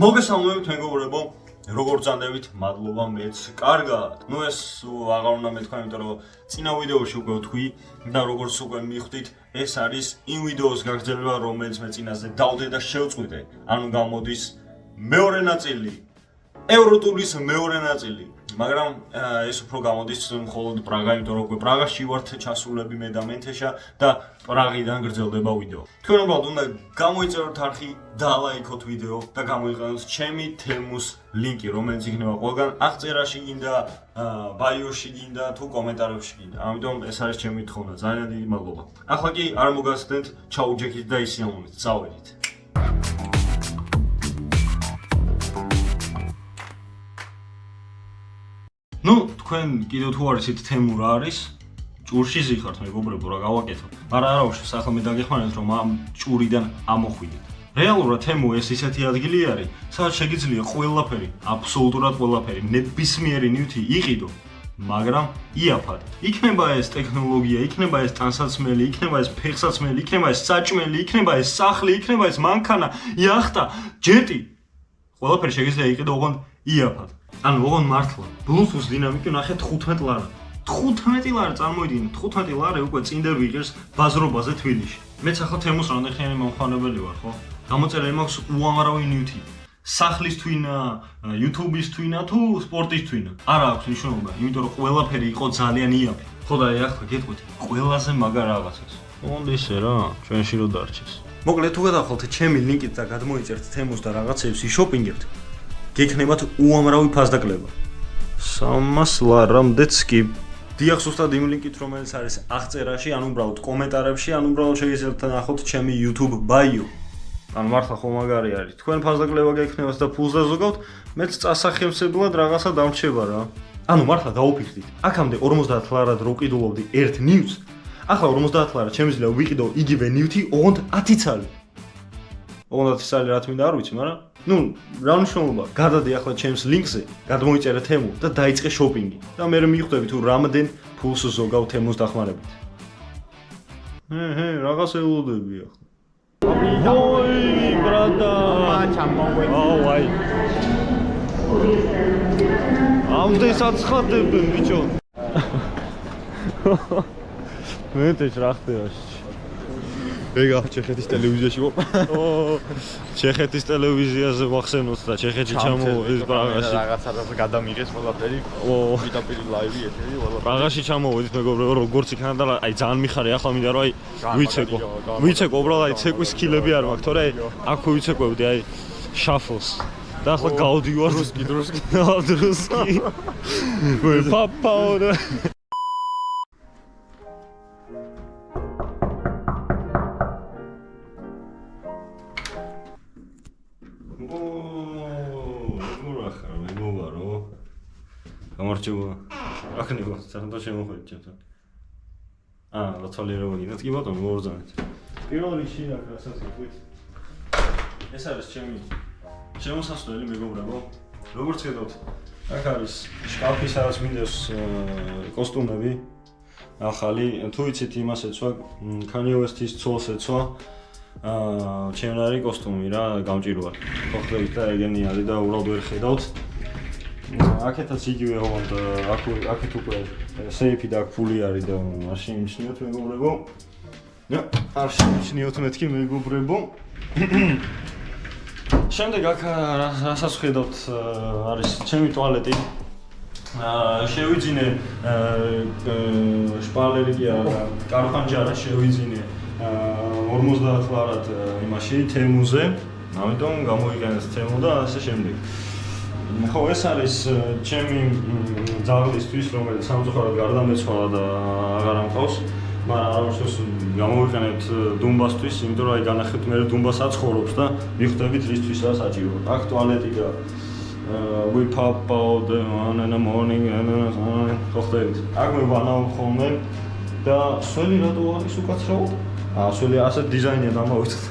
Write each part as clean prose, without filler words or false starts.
მოგესალმებით მეგობრებო, როგორ წანდებით? მადლობა მეც კარგად. ნუ ეს აღარ უნდა მეთქვა, იმიტომ რომ წინა ვიდეოში უკვე ვთქვი და როგორც უკვე მიხვდით, ეს არის იმ ვიდეოს გაგრძელება, რომელიც მე წინაზე დავდე და შევწყვიტე. ანუ გამოდის მეორე ნაწილი, ევროტურის მეორე ნაწილი. მაგრამ ეს უფრო გამოდის მხოლოდ პრაღა, იმიტომ რომ უკვე პრაღაში ვართ ჩასულები მე და მენთეშა და პრაღიდან გრძელდება ვიდეო. თქვენ უბრალოდ უნდა გამოიწეროთ არხი, დალაიქოთ ვიდეო და გამოიყენოთ ჩემი თემუს ლინკი, რომელიც იქნება ყველგან აღწერაში გინდა, ბაიოში გინდა თუ კომენტარებში გინდა. ამიტომ ეს არის ჩემი თხოვნა. ძალიან დიდი მადლობა. ახლა კი არ მოგასცდეთ, ჩაუჯექით და ისიამოვნეთ. წავედით. ნუ თქვენ კიდევ თუ არ ისეთ თემუ რა არის? ჭურში ზიხართ მეგობრებო, რა გავაკეთო. მაგრამ არა უშავს, ახლა მე დაგეხმარებათ რომ ამ ჭურიდან ამოხვიდეთ. რეალურად თემუ ეს ისეთი ადგილი არის, სადაც შეგიძლია ყველაფერი, აბსოლუტურად ყველაფერი, ნებისმიერი ნივთი იყიდო, მაგრამ იაფად. იქნება ეს ტექნოლოგია, იქნება ეს ტანსაცმელი, იქნება ეს ფეხსაცმელი, იქნება ეს საჭმელი, იქნება ეს სახლი, იქნება ეს მანქანა, იახტა, ჯეტი. ყველაფერი შეგიძლია იყიდო ოღონდ იაფად. ანუ ოღონდ მართლა. Bluetooth დინამიკი ნახეთ 15 ლარა. 15 ლარა წარმოიდგინეთ, 15 ლარა უკვე წინდერ ვიღებს ბაზრობაზე თბილისში. მეც ახლა თემუს რამდენხანი მომხმარებელი ვარ, ხო? გამოწერილი მაქვს უამრავი ნივთი. სახლის თვინა, YouTube-ის თვინა თუ სპორტის თვინა. არა აქვს მნიშვნელობა, იმიტომ რომ ყველაფერი იყო ძალიან იაფი. ხო და ახლა გეტყვით, ყველაზე მაგარ რაღაცას. ოღონდ ისე რა, ჩვენში რო დარჩეს. მოკლედ თუ გადავხვალთ ჩემი ლინკით და გადმოიწერთ თემუს და რაღაცებს იშოპინგებთ. გექნებათ უამრავი ფასდაკლება. 300 ლარამდეც კი. დიახ, ზუსტად იმ ლინკით, რომელიც არის აღწერაში, ან უბრალოდ კომენტარებში, ან უბრალოდ შეგიძლიათ ნახოთ ჩემი YouTube bio. ან მართლა ხო მაგარი არის. თქვენ ფასდაკლება გექნებათ და ფულს დაზოგავთ, მეც წასახემსებლად რაღაცა დამრჩება რა. ანუ მართლა დაუფიქრდით. აქამდე 50 ლარად რო ვყიდულობდი ერთ ნივთს, ახლა 50 ლარად შემიძლია ვიყიდო იგივე ნივთი ოღონდ 10 წალი. ოღონდ 10 წალი რა თქმა არ ვიცი, მაგრამ ნუ რა მნიშვნელობა, გადადი ახლა ჩემს ლინკზე, გადმოიწერე თემუ და დაიწყე შოპინგი. და მე მიხვდები თუ რამდენ ფულს ზოგავ თემუს დახმარებით. რაღაც ელოდები ახლა. Ой, брата. Ой. Ამდენს აცხადებენ, ბიჭო. მეთეშ რა ხდება? ეგა ჩეხეთის ტელევიზიაში ვარ. ჩეხეთის ტელევიზიაზე ვახსენოთ და ჩეხეთში ჩამოვედი პრაღაში. რაღაცა გადამიღეს ყველაფერი. პირდაპირ ლაივი ეთერი ყველაფერი. პრაღაში ჩამოვედით მეგობრებო, როგორც იქნა და აი ძალიან მიხარი ახლა მინდა რომ აი ვიცეკო. ვიცეკო უბრალოდ აი ცეკვის სკილები არ მაქვს, თორე აქ ვიცეკვებდი აი შაფლს. და ახლა გავდივარ დრუსკი. დრუსკი. ვე პაპაო. გამარჯობა. ახლა საერთოდ შემოხვედით ჩემთან. რა თვალიერება გინდათ? კი ბატონო, მოვრძანეთ. პირველ რიგში აქ რასაც ვიტყვით. ეს არის ჩემი შემოსასვლელი მეგობრებო. როგორც ხედავთ, აქ არის შკაფი, სადაც მინდოს კოსტუმები. ახალი, თუ იცით იმას ეცვა, Kanye West-ის ცოლს ეცვა. ჩემნარი კოსტუმი რა, გამჭიროა. ხო ხედავთ და ეგენი არის და უბრალოდ ვერ ხედავთ. აქეთაც იგივე ოღონდ აქეთ უკვე სეიფი და აქ ფული არის და არ შეიმჩნიოთ მეგობრებო. არ შეიმჩნიოთ მეთქი მეგობრებო. შემდეგ აქ რასაც ხედავთ არის ჩემი ტუალეტი. შევიძინე შპალერი კი არა, კარფანჯარა შევიძინე 50 ლარად იმაში თემუზე. ამიტომ გამოიყენეთ თემუ და ასე შემდეგ. ხო, ეს არის ჩემი ძაღლისთვის, რომელიც სამწუხაროდ გარდამეცვალა და აღარ ამყავს, მაგრამ არავის გამოვიყენებთ დუმბასთვის, იმიტომ რომ აი განახეთ მე დუმბას აცხოვრობს და მიხვდებით რისთვის რა საჭირო. აქ ტუალეტი და we pop out in the morning and ხო ხვდებით. აქ მე ვანაო ხოლმე და სველი რატო არის უკაცრავად? სველი ასეთ დიზაინია დამავიწყდა.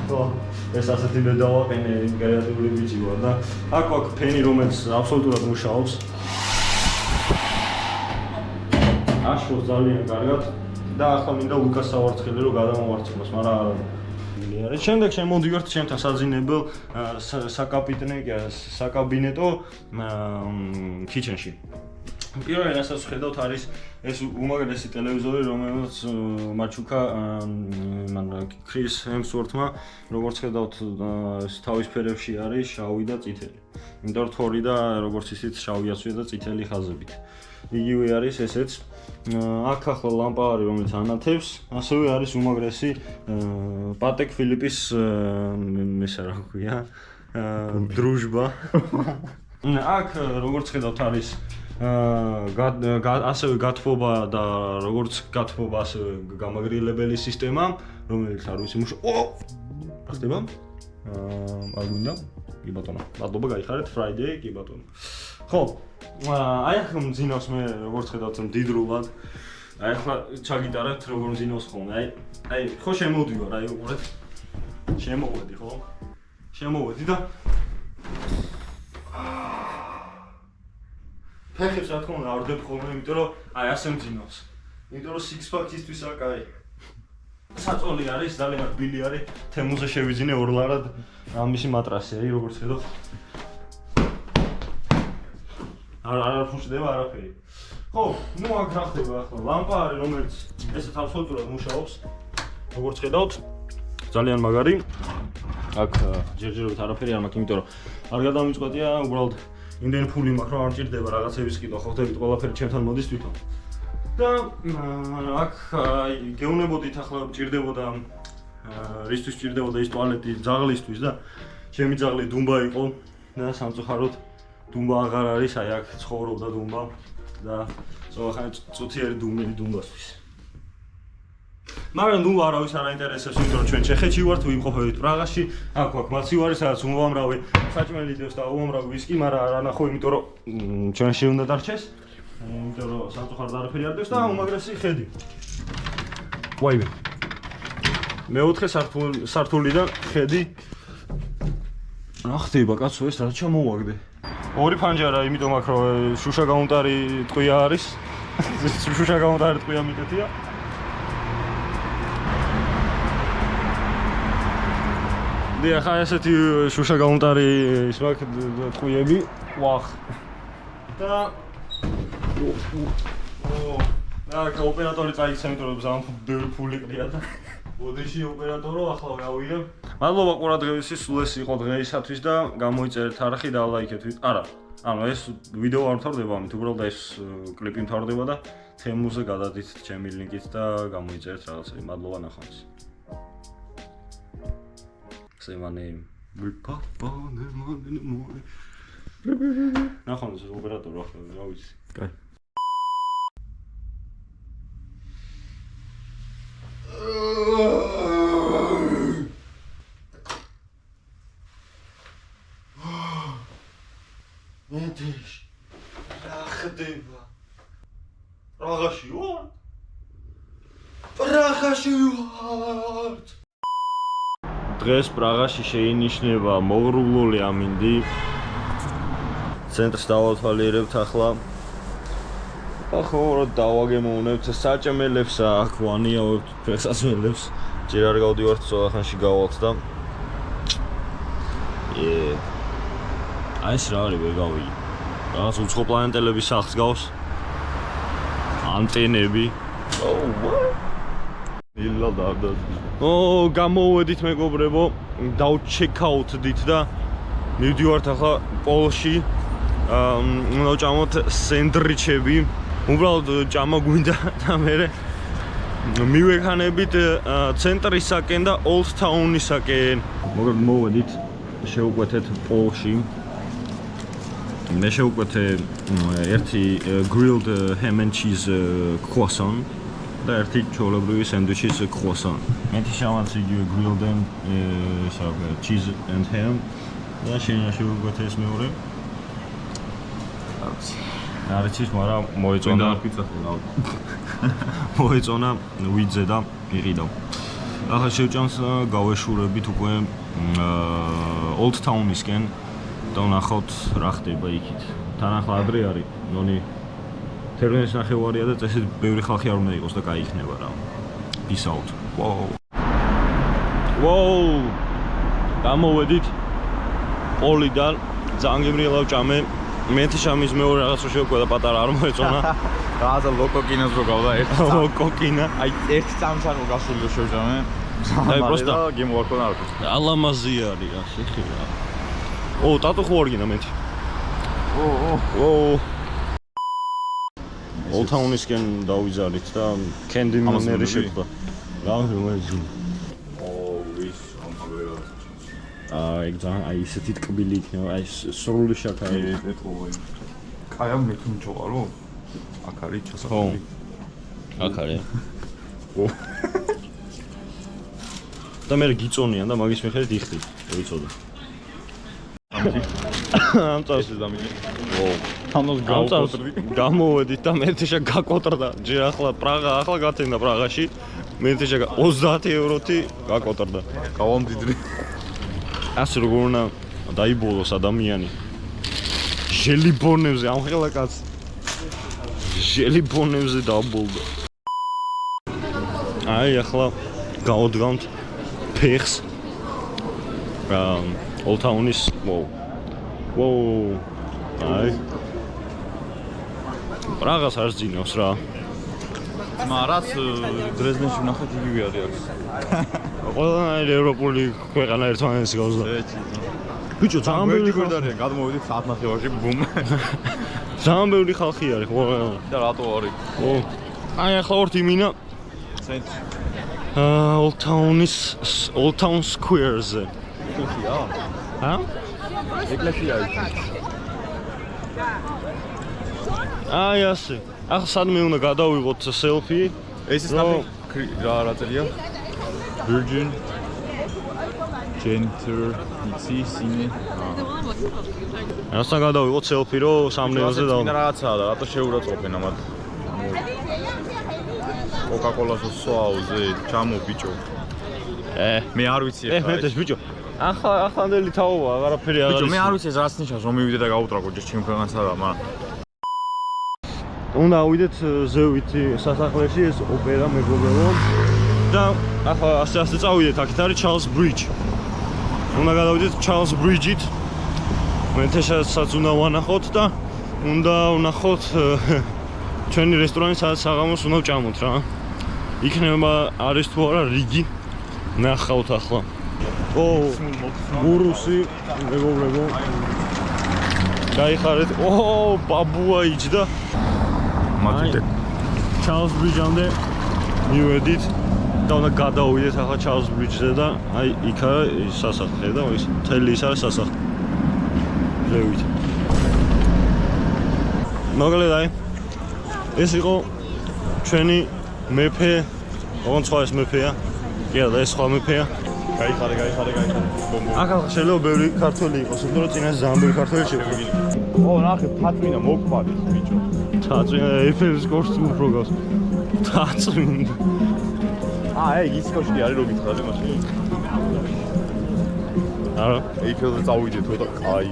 ხო. ეს ასეთი მე დავაყენე კრეატიული ბიჭი ვარ და აქ აქვს ფენი, რომელიც აბსოლუტურად მუშაობს. აშოს ძალიან კარგად და ახლა მინდა ლუკას ავარცხელი რომ გადამოვარცხნოს, მაგრამ არა. არის. შემდეგ შემოდივართ ჩემთან საძინებელ საკაბინეტო კიჩენში. პირველი რასაც ხედავთ არის ეს უმაღლესი ტელევიზორი, რომელიც მაჩუკა ქრის ჰემსვორთმა როგორც ხედავთ თავის ფერებში არის შავი და წითელი. იმიტომ რომ თორი და როგორც ისიც შავი აცვია და წითელი ხაზებით. იგივე არის ესეც. აქ ახლა ლამპა არის, რომელიც ანათებს, ასევე არის უმაღლესი პატეკ ფილიპის ესა რა ქვია, დრუჟბა. აქ როგორც ხედავთ არის ასევე გათბობა და როგორც გათბობა ასევე გამაგრილებელი სისტემა, რომელიც არ ვიცი რა ხდება? არ მინდა? კი ბატონო. მადლობა, გაიხარეთ Friday, კი ბატონო. ხო, აი ახლა მძინავს მე როგორც ხედავთ მდიდრულად. აი ახლა ჩაგიტარებთ როგორ მძინავს ხოლმე. აი ხო შემოვდივარ, აი უყურეთ. შემოვედი, ხო? შემოვედი და ფეხებს რა თქმა უნდა არ ვდებ ხოლმე, იმიტომ რომ აი ასე მძინავს. იმიტომ რომ six pack-ისთვის აქ აი საწოლი არის, ძალიან რბილი არის. თემუზე შევიძინე ორლარად ამისი მატრასი, აი როგორც ხედავთ. არ ფუშდება არაფერი. ხო, ნუ აქ რა ხდება ახლა? ლამპა არის, რომელიც ესეც აბსოლუტურად მუშაობს. როგორც ხედავთ, ძალიან მაგარი. აქ ჯერჯერობით არაფერი არ მაქვს, იმიტომ რომ არ გადამიწყვეტია, უბრალოდ იმდენი ფული მაქვს, რომ არ მჭირდება რაღაცების კიდო, ხო ხდებით ყველაფერი ჩემთან მოდის თვითონ. და აქ გეუნებოდით ახლა მჭირდებოდა რისთვის მჭირდებოდა ის ტუალეტი ძაღლისთვის და ჩემი ძაღლი დუმბა იყო და სამწუხაროდ დუმბა აღარ არის, აი აქ ცხოვრობდა დუმბა და სწორხანით წუთიერი დუმილი დუმბასთვის. მაგრამ დუმბა არავის არ აინტერესებს, იმიტომ რომ ჩვენ ჩეხეთში ვართ, ვიმყოფებით პრაღაში, აქ ვაქვს მაცივარი, სადაც უამრავი საჭმელი დევს და უამრავი ვისკი, მაგრამ არ ანახო, იმიტომ რომ ჩვენში უნდა დარჩეს. იმიტომ რომ სამწუხაროდ არაფერი არ დევს და უმაგრესი ხედი. ვაიმე. მეოთხე სართულიდან ხედი. რა ხდება კაცო ეს რა ჩამოვაგდე? ორი ფანჯარა, იმიტომ აქ რომ შუშა გაუნტარი ტყვია არის. შუშა გაუნტარი ტყვია მიკეთია. და ახლა ესეთი შუშა გაუნტარი ის მაგ ტყვიები, ვახ. და და ოპერატორი წაიქცა, იმიტომ რომ ზამთრ ბევრი ფული ყრია და ბოდიში ოპერატორო ახლა გავიგებ. მადლობა ყურადღებისთვის, სულ ეს იყო დღეისათვის და გამოიწერეთ არხი და ლაიქეთ. არა, ანუ ეს ვიდეო არ მთავრდება ამით, უბრალოდ ეს კლიპი მთავრდება და თემუზე გადადით ჩემი ლინკით და გამოიწერეთ რაღაცები. მადლობა ნახვამდის. Say my name. ნახვამდის ოპერატორო ახლა რა ვიცი. კაი. მენდეშ რა ხდება? პრაღაში ვარ? პრაღაში ვარ. დღეს პრაღაში შეინიშნება მოღრუბლული ამინდი. ცენტრს დავალთვალიერებთ ახლა. ახლა რა დავაგემოვნებთ საჭმელებს, აქ ვანიავებთ ფეხსაცმელებს. ჯერ არ გავდივართ სწორხანში გავალთ და აი ეს რა არის ვერ გავიგე. რაღაც უცხო პლანეტელების სახს გავს. ანტენები. ილა და გამოვედით მეგობრებო, დავჩეკაუთდით და მივდივართ ახლა პოლში. უნდა ვჭამოთ სენდრიჩები. უბრალოდ ჭამა გვინდა და მე მივექანებით ცენტრისაკენ და Old Town-ისაკენ. მოვედით, შევუკვეთეთ პოლში. მე შევუკვეთე ერთი grilled ham and cheese croissant და ერთი ჩვეულებრივი სენდვიჩის croissant. მეთი შავაც იგივე grilled and cheese and ham და შევუკვეთე ეს მეორე. არ იცის, მაგრამ მოეწონა ვიძე და იყიდავ. ახლა შევჭამს გავეშურებით უკვე Old Town-ისკენ და ვნახავთ რა ხდება იქით. თან ახლა ადრე არის, ნონი 11-ის ნახევარია და წესით ბევრი ხალხი არ უნდა იყოს და კაი იქნება რა. Peace out. Wow. ვოუ გამოვედით პოლიდან ძალიან გემრიელა ვჭამე მეთი შამის მეორე რაღაც რო შევკვდა და პატარა არ მოეწონა რაღაცა ლოკოკინას რო გავდა ერთი ლოკოკინა აი ერთი წამს არ გასული რო შევჭამე აი პროსტა გემოვარქონა არ ვქო ალამაზი არის ასიხი რა ო ტატუ ხო ორგინა მეთი ო ოლთაუნისკენ დავიზარით და კენდი მენერი შეხვდა რა მეძი ის ამავე აი ძალიან აი ისეთი ტკბილი იქნება აი სრული შაქარი კაი ამ მეთუნ ჩოყარო აქ არის ჩასახული აქ არის და მე გიწონიან და მაგის მიხედვით იხდი ვიცოდე ამ წელს დამიჯი ამას გამოვედით და მეთიშა გაკოტრდა ჯერ ახლა პრაღა ახლა გათენდა პრაღაში მეთიშა 30 ევროთი გაკოტრდა გავამდიდრი ასე როგორ უნდა დაიბოლოს ადამიანი ჟელიბონებზე ამხელა კაც ჟელიბონებზე დაბოლდა აი ახლა გავდგამთ ფეხს ოლთაუნის ვოუ აი პრაღას არ ძინავს რა მარაც დრეზდენში ვნახეთ იგივე არის აქ ყველანაირი ევროპული ქვეყანა ერთმანეთს გავზდა ბიჭო ძალიან ბევრი გვერდარია გადმოვიდით საათ ნახევარში ბუმ ძალიან ბევრი ხალხი არის ხო და რატო არის ო აი ახლა ვართ იმინა ცენტრში ოლთაუნ სკვერზე ხუთია ჰა ეკლესია არის აი ასე ახლა სადმე უნდა გადავიღოთ სელფი ეს ის რა წერია Virgin Genter იცი სინე ასთან გადავიღოთ სელფი რო სამნეოზე და რაღაცაა და რატო შეურაცხყოფენ ამათ Coca-Cola-ს სოაუზე ჩამო ბიჭო მე არ ვიცი ახლა ეს ბიჭო ახლანდელი თაობა აღარაფერი არ არის ბიჭო მე არ ვიცი ეს რაც ნიშნავს რომ მივიდე და გავუტრაგო ჯერ ჩემ ქვეყანსა და მაგრამ უნდა ავიდეთ ზევითი სასახლეში ეს ოპერა მეგობრებო და ახლა ასე წავიდეთ აქეთ არის Charles Bridge უნდა გადავიდეთ Charles Bridge-ით მეთეშასაც უნდა ვანახოთ და უნდა ვნახოთ ჩვენი რესტორანი სადაც საღამოს უნდა ვჭამოთ რა იქნება არის თუ არა რიგი ნახავთ ახლა ო გურუსი მეგობრებო გაიხარეთ ო ბაბუა იჯდა მაგიტე Charles Bridge-ამდე მივედით და უნდა გადავიდეთ ახლა Charles Bridge-ზე და აი იქ არის სასახლე და ის მთელი ის არის სასახლე ზევით მოგლედ აი ეს იყო ჩვენი მეფე ოღონდ სხვა ეს მეფეა კი და ეს სხვა მეფეა გაიხარე აქ შეიძლება ბევრი ქართველი იყოს იმიტომ რომ წინასე ძალიან ბევრი ქართველი შეგვიძლია ო ნახე თათმინა მოგყვარით ბიჭო თაწმინდა ეფელის კოშკი უფრო გავს თაწმინდა ეგ ის კოშკი არის რო გითხარი მაშინ არა ეიფელზე წავიდეთ ხო და კაი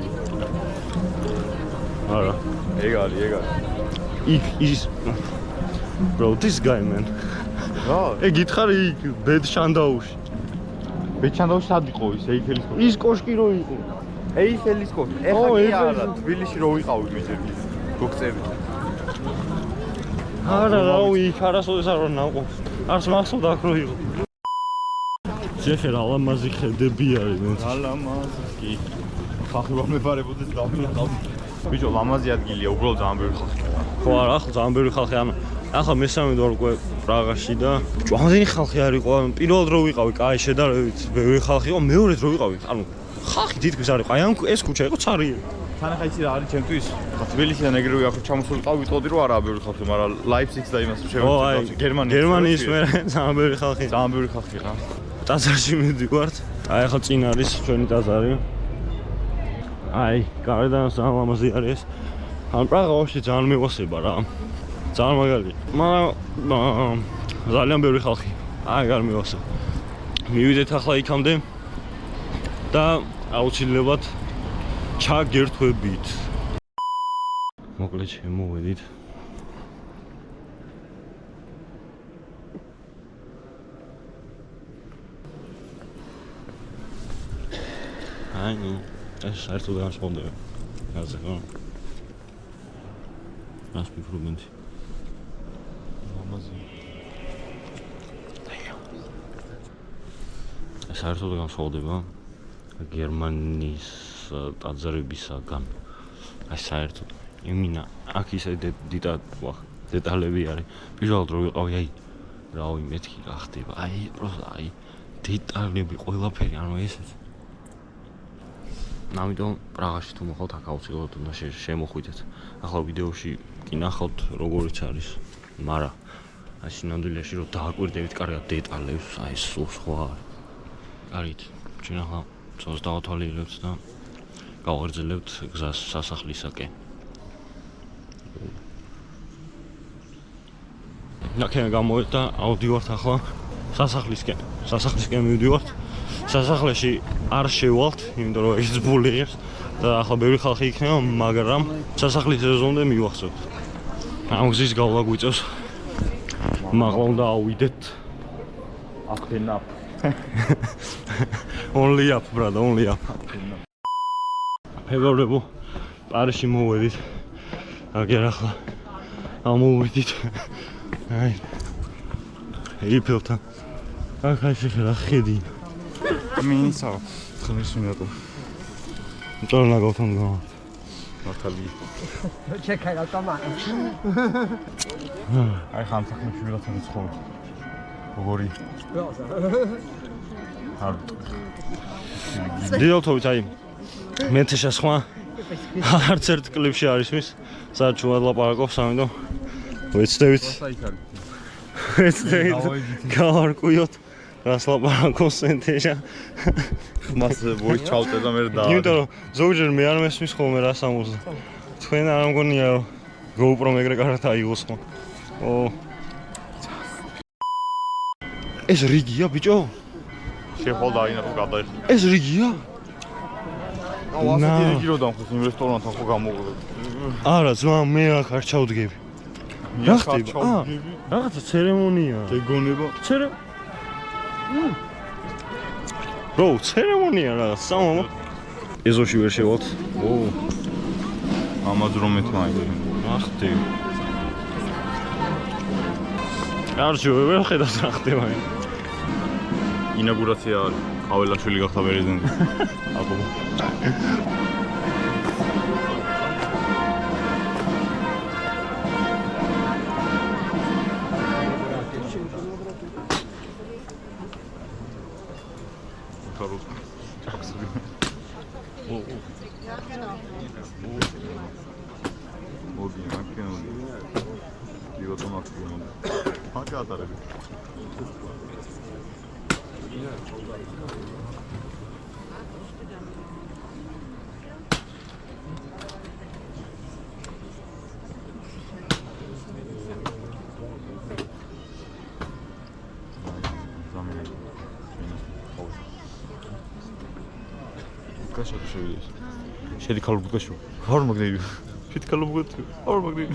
არა ეგ არის იქ ის bro this guy man რა ეგ გითხარი იქ ბედშანდაუში ბეჩანდაუში სად იყო ის ეიფელის კოშკი ის კოშკი რო იყო ეიფელის კოშკი ეხლა კი არა თბილისში რო ვიყავი მიჯერ გოგწევით არა რა იქ არასოდეს არ ვარ არც მახსოვდა აქ რო იყო შეხერა ალამაზი ხედები არის მე ალამაზი კი ხალხი ვამეფარებოდეს დავინახავდი ბიჭო ლამაზი ადგილია უბრალოდ ძალიან ბევრი ხალხი ხო არა ახლა ძალიან ბევრი ხალხი ანუ ახლა მესამე ვარ უკვე პრაღაში და ჭვამდენი ხალხი არ იყო ანუ პირველად რო ვიყავი კაი შედარებით ბევრი ხალხი იყო მეორედ რო ვიყავი ანუ ხალხი თითქმის არ იყო აი ამ ეს ქუჩა იყო ცარიელი თან ახლა იცი რა არის ჩემთვის თბილისიდან ეგრევე აქ ჩამოსულიყავ ვიტყოდი რომ არაა ბევრი ხალხი მაგრამ ლაიფციგს და იმას შევეცდები გერმანიის მერე ძალიან ბევრი ხალხი რა ტაძარში მივდივართ აი ახლა წინ არის ჩვენი ტაძარი აი გარედან ძალიან ლამაზი არის ამ პრაღაში ძალიან მევასება რა ძალიან მაგარია მაგრამ ძალიან ბევრი ხალხი აი არ მევასება მივიდეთ ახლა იქამდე და აუცილებლად ჩაგერთვებით მოკლედ შემოვედით აი ნუ ეს საერთოდ განსხვავდება. ასე ხო? რას მიფრობენდი? ამაზე. ეს საერთოდ განსხვავდება გერმანიის ტაძრებისაგან. აი საერთოდ იმინა აქ ისე დეტალები არის. პირველად რო ვიყავი, აი რავი მეთქი რა ხდება. აი პროსტა აი დეტალები ყველაფერი, ანუ ესეც. ამიტომ პრაღაში თუ მოხავთ აქ აუცილებლად უნდა შემოხვიდეთ. ახლა ვიდეოში კი ნახავთ როგორიც არის, მაგრამ აი სინამდვილეში რომ დააკვირდებით კარგად დეტალებს, აი სულ სხვა არის. კარგით, ჩვენ ახლა წელს დავათვალიერებთ და გავაგრძელებთ გზას სასახლისაკენ. ნაკენ გამოვედი და ავდივართ ახლა სასახლისკენ. სასახლისკენ მივდივართ. სასახლეში არ შევალთ, იმიტომ რომ ეს ძბული არის და ახლა ბევრი ხალხი იქნება, მაგრამ სასახლის ეზომდე მივახსოვთ. ამ გზის გავლა გვიწევს. მაღლა უნდა ავიდეთ. Up and up. Only up, brother, only up. მეგობრებო, პარიზში მოვედით. აგერ ახლა ამოვიდით. აი. იფელთან. აქ ასე ხა ხედი. მინიცა ხმის მინატო. წორნა გავთან გავა. მართალი. Czekaj na to ma. აი ხან საქმეში ვიღაცა ცხოვრ. როგორი? არ დიდალთობით აი მეთეშა სხვა არც ერთ კლიპში არ ისმის. საჩუად ლაპარაკობს, ამიტომ ვეცდებით. ვეცდებით გავარკვიოთ რას ლაპარაკობს მეთეშა. მას ვოის ჩავწერ და მე და იმიტომ რომ ზოგჯერ მე არ მესმის ხოლმე რას ამბობს. თქვენ არ ამგონია რომ GoPro მეგრე კარგად აიღოს ხო? ო ეს რიგია ბიჭო? შეხოვდა აინა რომ გადაიხი. ეს რიგია? აუ ასეთი რიგი რომ დამხოს იმ რესტორანთან ხო გამოვიდე. არა ძმა მე აქ არ ჩავდგები. რა ხდება? რაღაცა ცერემონია. შეგონება. ბრო, ცერემონია რა, სამამა. ეზოში ვერ შევალთ. ო, ამაზე რომ მეთმაი. რა ხდება? არჩევ ვერ ხედავს რა ხდება. ინაგურაცია არის. ყაველაშვილი გახდა პრეზიდენტი. აბო. მოდი, მაქენოდი. დიოტო მაქენოდი. მაგა ატარები. კაშა შევიდეს. შედი ქალბუგაშო. არ მაგნები. შედი ქალბუგაშო. არ მაგნები.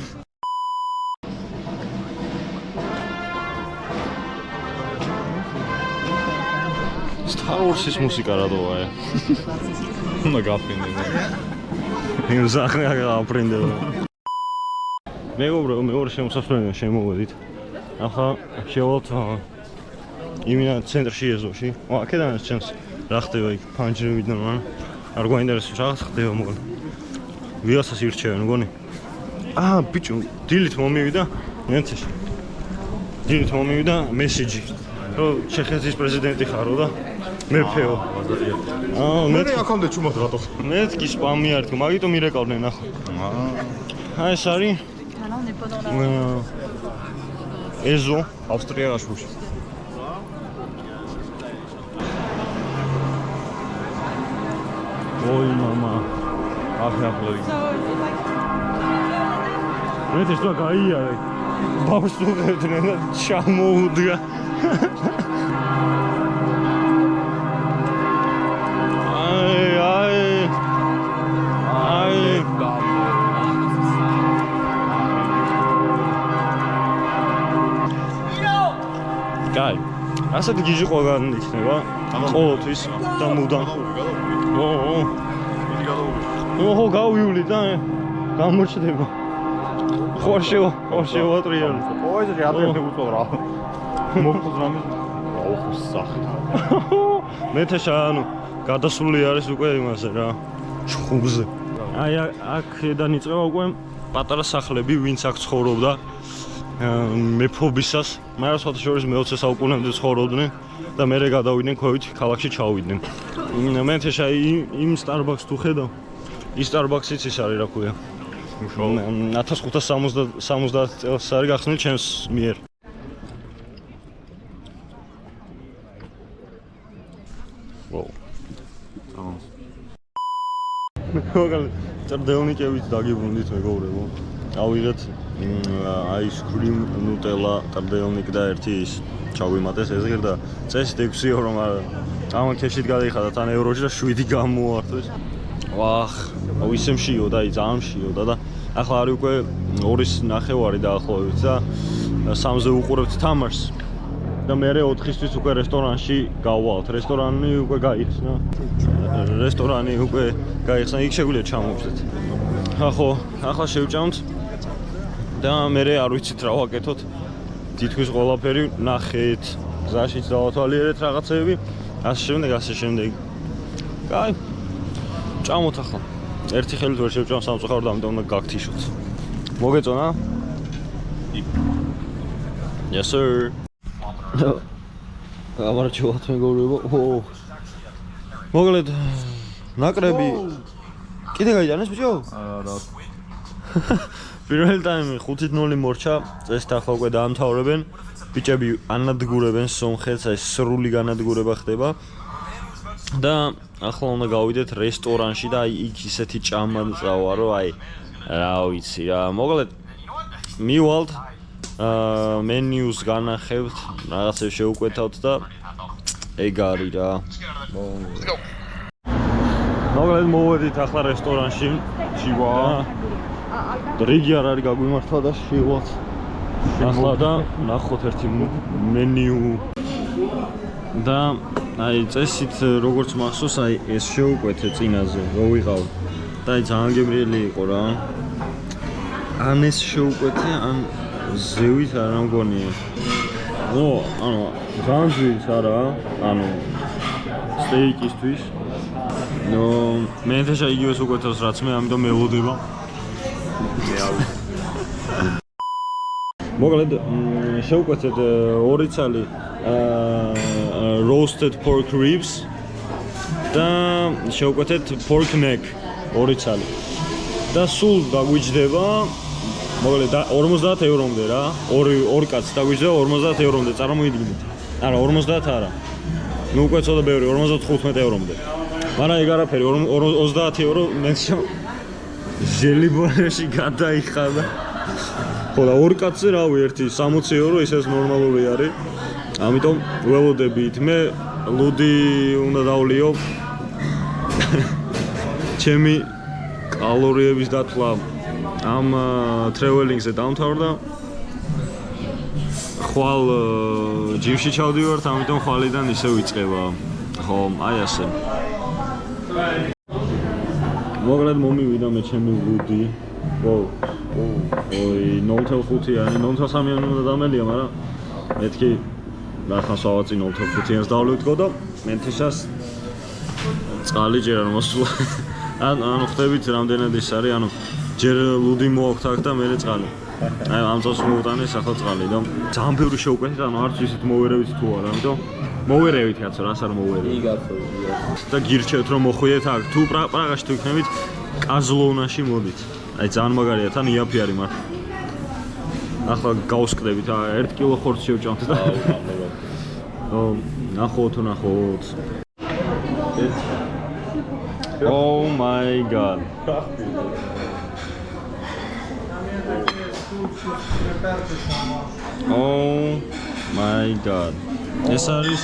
Star Wars-ის მუსიკა რატოა? უნდა გაფრინდე. იმ ზახნა გაფრინდება. მეგობრებო, მეორე შემოსასვლელიდან შემოვედით. ახლა შევალთ იმენა ცენტრში ეზოში. აქედან ეს ჩემს რა ხდება იქ ფანჯრებიდან მან. არ გვაინტერესებს რაღაც ხდება მოგონ. ვიასაც ირჩევენ მგონი. ბიჭო, დილით მომივიდა მენცეში. დილით მომივიდა მესიჯი. რომ ჩეხეთის პრეზიდენტი ხარო და მეფეო. მე აქამდე ჩუმად რატო? მეთქი სპამი არ თქო, მაგიტომ ირეკავდნენ ახლა. აი ეს არის ეზო ავსტრიაში. ოი мама. ახლა ახლა. მე ეს რა გაიარე. ბავშვს უღებდნენ და ჩამოუდგა. ასეთი გიჟი ყველგან იქნება. ყოველთვის და მუდამ. ოჰო, გავივლი და გამორჩდება. ხوار ტრიალი. ой, это я не уцол რა. მოგწოს რამე. აუხო სახი. მეთეშა ანუ გადასული არის უკვე იმაზე რა. შხუბზე. აი აქედან იწყება უკვე პატარა სახლები, ვინც აქ ცხოვრობდა მეფობისას, მაგრამ საერთაშორისო მე-20 საუკუნემდე ცხოვრობდნენ და მერე გადავიდნენ ქვევით ქალაქში წავიდნენ. მეთეშა იმ Starbucks თუ ხედავ, ის Starbucks-იც ის არის რა ქვია. 1570 წელს არის გახსნილი ჩემს მიერ. ვაუ. მოგალ წერდელნიკებით დაგიბრუნდით მეგობრებო. ავიღეთ აისკრიმ, ნუტელა, წერდელნიკ და ერთი ის ჩავიმატეს ეს ღირდა წესით 6 ევრო, მაგრამ ამან ქეშით გადაიხადა თან ევროში და 7 გამოართვეს. ვახ, ისე მშიოდა, ძალიან მშიოდა და ახლა არის უკვე 2:09 დაახლოებით და 3-ზე უყურებთ თამაშს. და მე 4-ისთვის უკვე რესტორანში გავვალთ. რესტორანი უკვე გაიხსნა. რესტორანი უკვე გაიხსნა, იქ შეგვიძლია ჩამოვშეთ. ახლა შევჭამთ და მე არ ვიცით რა ვაკეთოთ. თითქოს ყველაფერი ნახეთ, გზაშიც დავათვალიერეთ რაღაცები, ასე შემდეგ. კაი. ჭამოთ ახლა. ერთი ხელით ვერ შევჭამ სამწუხაროდ, ამიტომ უნდა გაგთიშოთ. მოგეწონა? Yes sir. გამარჯობათ მეგობრებო. მოგლედ ნაკრები კიდე გაიტანეს ბიჭო? არა. პირველ ტაიმი 5-0 მორჩა, წესით ახლა უკვე დაამთავრებენ. ბიჭები ანადგურებენ სომხეთს, აი სრული განადგურება ხდება. და ახლა უნდა გავიდეთ რესტორანში და აი იქ ისეთი ჭამა წავა, რომ აი რა ვიცი რა. მოგლედ მივალთ მენიუს განახევთ, რაღაცებს შევუკვეთავთ და ეგ არის რა. მოგლედ მოვედით ახლა რესტორანში. შივა. რიგი არ არის გაგვიმართლა და შივალთ. ახლა და ნახოთ ერთი მენიუ. და აი წესით როგორც მახსოვს, აი ეს შევუკვეთე წინაზე, რო ვიყავ. და აი ძალიან გემრიელი იყო რა. ან ეს შევუკვეთე, ან ზევით არ მგონია. ანუ განძვით არა, ანუ სტეიკისთვის. მე თეშა იგივეს უკვეთავს რაც მე, ამიტომ მელოდება. მოგლედ შევუკვეთეთ 2 ცალი roasted pork ribs და შევუკვეთეთ pork neck 2 ცალი. და სულ დაგვიჯდება მოგლედ 50 ევრომდე რა. ორი კაცი დაგვიჯდება 50 ევრომდე, წარმოიდგინეთ. არა, 50 არა. ნუ უკვე ცოტა ბევრი, 55 ევრომდე. მაგრამ ეგ არაფერი, 30 ევრო მენშა ჟელიბონაში გადაიხადა. ხო და ორი კაცზე რავი, ერთი 60 ევრო, ისეც ნორმალური არის. ამიტომ ველოდებით, მე ლუდი უნდა დავლიო. ჩემი კალორიების დათვლა ამ ტრეველინგზე დამთავრდა. ხვალ ჯიმში ჩავდივართ, ამიტომ ხვალიდან ისე ვიწყება. ხო, აი ასე. მოგლედ მომივიდა მე ჩემი ლუდი. ვოუ. ოი 0.5-იანი, 0.3-იანი უნდა დამელია, მაგრამ მეთქი ნახავს ავაწი 0.5-იანს დავლევთქო და მენთიშას წყალი ჯერ არ მოსულა. ანუ ხდებით რამდენად ის არის, ანუ ჯერ ლუდი მოაქვთ აქ და მერე წყალი. აი ამ წელს მოვუტანეს ახლა წყალი და ძალიან ბევრი შევუკვეთით, ანუ არც ისეთ მოვერევით თუ არა, ამიტომ მოვერევით კაცო, რას არ მოვერევით. იგაცო. და გირჩევთ რომ მოხვიდეთ აქ. თუ პრაღაში თუ იქნებით, კაზლოვნაში მოდით. აი ძალიან მაგარია, თან იაფი არის მართლა. ახლა გავსკდებით, 1 კილო ხორცს შევჭამთ და ნახოთ. Oh my god. Oh my god. ეს არის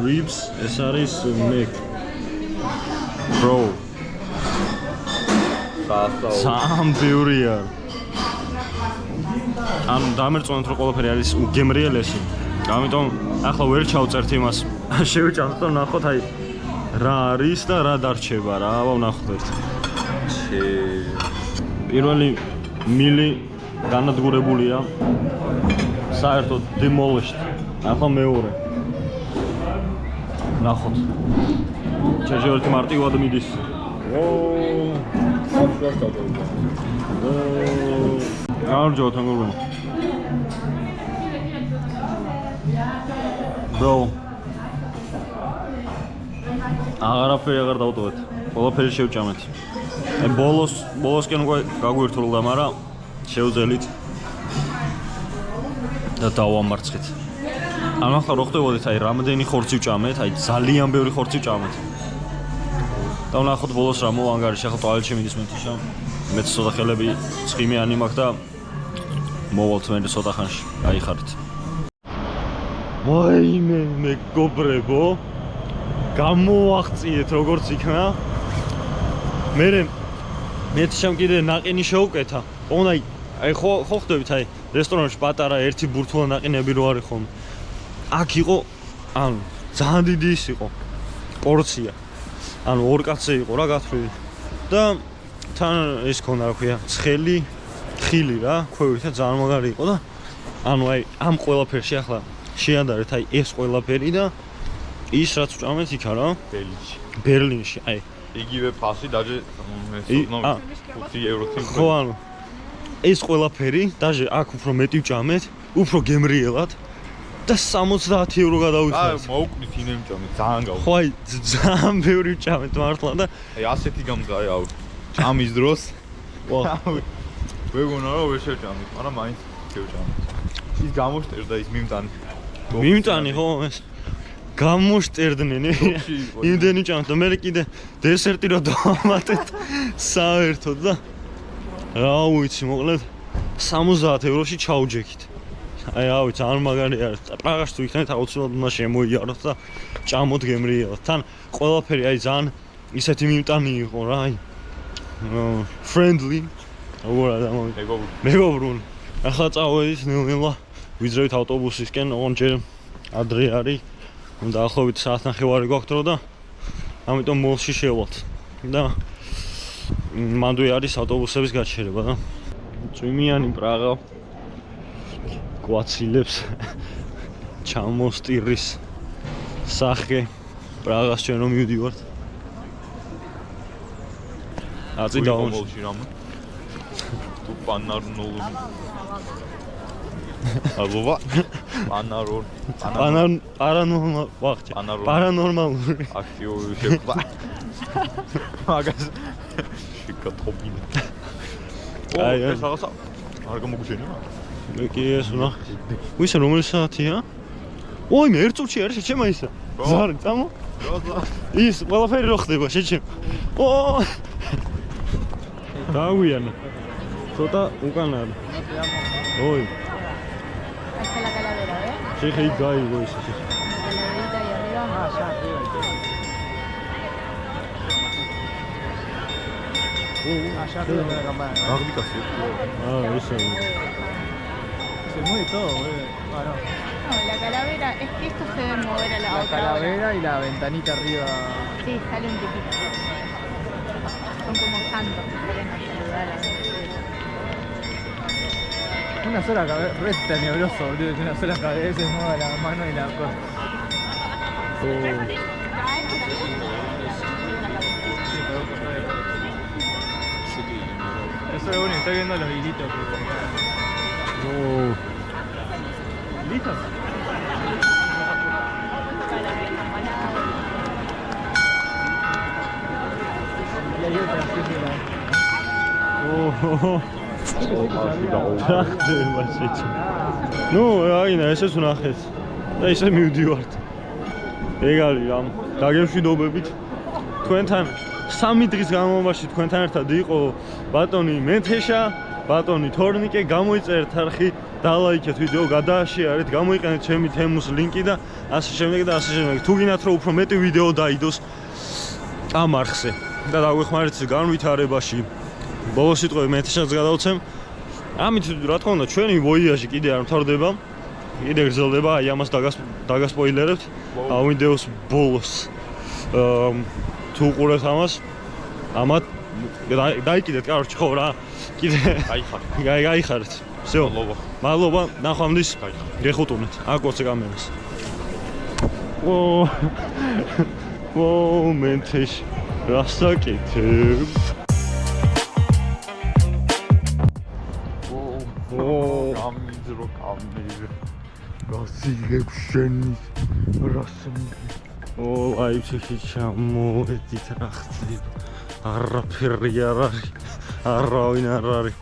ribs, ეს არის neck. Bro. სამ ბევრია. ანუ დამერწონეთ რომ ყველაფერი არის გემრიელესი. ამიტომ ახლა ვერ ჩავწერთ იმას. შევიჭამთ და ნახოთ აი რა არის და რა დარჩება რა. აბა ვნახოთ ერთი. პირველი მილი განადგურებულია. საერთოდ demolished. ახლა მეორე. ნახოთ. ჩაჟორტი მარტივად მიდის. გამარჯობა თანგურბენ. Bro. აღარაფერი აღარ დავტოვეთ. ყველაფერი შევჭამეთ. ბოლოსკენ უკვე გაგვირთულდა, მაგრამ შევძელით და დავამარცხეთ. ამ ახლა რო ხდებოდეთ, აი რამდენი ხორცი ვჭამეთ, აი ძალიან ბევრი ხორცი ვჭამეთ. და ვნახოთ ბოლოს რა მოვა ანგარიში, ახლა ტუალეტში მიდის მეთიშა. მეც ცოტა ხელები ცხიმიანი მაქვს და მოვალთ მე ცოტა ხანში, გაიხარით. ვაიმე, მეგობრებო. გამოაღწიეთ როგორც იქნა. მეთიშამ კიდე ნაყინი შეუკეთა. ოღონდ აი ხო ხდებით აი რესტორანში პატარა ერთი ბურთულა ნაყინები რო არის ხოლმე. აქ იყო ანუ ძალიან დიდი ის იყო პორცია. ანუ ორ კაცზე იყო რა გათვლილი. და თან ის ქონა რა ქვია, ცხელი, ხილი რა, ქვევით და ძალიან მაგარი იყო და ანუ აი ამ ყველაფერში ახლა შეადარეთ აი ეს ყველაფერი და ის რაც ვჭამეთ იქა რა, ბერლინში. აი იგივე ფასი დაჟე მე 5 ევროთი. ხო ანუ ეს ყველაფერი დაჟე აქ უფრო მეტი ვჭამეთ, უფრო გემრიელად და 70 ევრო გადავიხარეთ. აი მოუკვდით ინემჭამე ძალიან გავ. ხო აი ძალიან ბევრი ვჭამეთ მართლა და აი ასეთი გამზარე აუ. ჭამის დროს ვა ვეგონა რა ვერ შევჭამით, მაგრამ მაინც შევჭამით. ის გამოშტერდა ის მიმტანი ხო ეს გამოშტერდნენ იმდენი ჭამთ და მე კიდე დესერტი რო დავამატეთ საერთოდ და რა ვიცი მოკლედ 70 ევროში ჩაუჯექით. აი რა ვიცი არ მაგარი არის. პრაღაში თუ იქნებით აუცილებლად უნდა შემოიაროთ და ჭამოთ გემრიელად. თან ყველაფერი აი ძალიან ისეთი მიმტანი იყო რა აი friendly. როგორ ადამიანი მეგობრული. ახლა წავედით ნელ-ნელა ვიძრებით ავტობუსისკენ, ოღონდ ჯერ ადრე არის. დაახლოებით საათნახევარი გვაქვს დრო და ამიტომ მოლში შევალთ. და მანდვე არის ავტობუსების გაჩერება და წვიმიანი პრაღა გვაცილებს ჩამოსტირის სახე პრაღას ჩვენ რომ მივდივართ. აწი მოლში რამ თუ პანარნოლ ალბოვა პარანორმალ ვახჭა პარანორმალური აქტიური შეხვდა მაგას შეკათობინა აი ეს რაღაცა არ გამოგუშენია მე კი ეს ვნახე ვისა რომელი საათია ოი მე ერთ წუთში არის შეჩემა ისა ზარი წამო ის ყველაფერი რო ხდება შეჩემა ო დაგვიანა ცოტა უკან არის ოი Hasta la calavera, ¿eh? Sí, sí, ahí, güey, sí, sí. La calaverita ahí arriba. Ah, ya, arriba. Allá arriba de la campana. მაგნიკასია Eso. Se mueve todo, boludo. Ah, no. No, la calavera, es que estos se deben mover a la La otra hora. calavera y la ventanita arriba. Sí, sale un tipito. Son como santos que salen a saludar a la gente. Una sola cabeza, re tenebroso, boludo. Una sola cabeza, se mueve la mano y la cosa. Eso es bueno, estoy viendo los hilitos. ¿Listos? Y hay otra, sí, mira. ნუ აინა ესეც ვნახეთ და ისე მივდივართ. ეგ არის რამ დაგემშვიდობებით თქვენთან 3 დღის განმავლობაში თქვენთან ერთად იყო ბატონი მენთეშა, ბატონი თორნიკე, გამოიწერეთ არხი, დალაიქეთ ვიდეო, გადააშიარეთ, გამოიყენეთ ჩემი თემუს ლინკი და ასე შემდეგ და ასე შემდეგ. თუ გინდათ რომ უფრო მეტი ვიდეო დაიდოს ამ არხზე და დაგვეხმარეთ განვითარებაში. ბოლოს სიტყვები მენთეშას გადავცემ. ამით რა თქმა უნდა ჩვენი ვოიაჟი კიდე არ მთავრდება. კიდე გრძელდება, აი ამას დაგასპოილერებთ. ავინდეოს ბოლოს. თუ უყურებთ ამას, ამათ დაიკიდეთ, კაროჩ ხო რა. კიდე გაიხარეთ. всё. მადლობა, ნახვამდის. გეხუტუნეთ. აკოცე კამერას. მომენტში რასაკეთებ? გამიძრო კამერა. გასიღებ შენის რასმი. ლაიფციგში ჩამოვედით რა ხდება. არაფერი არ არის. არავინ არ არის.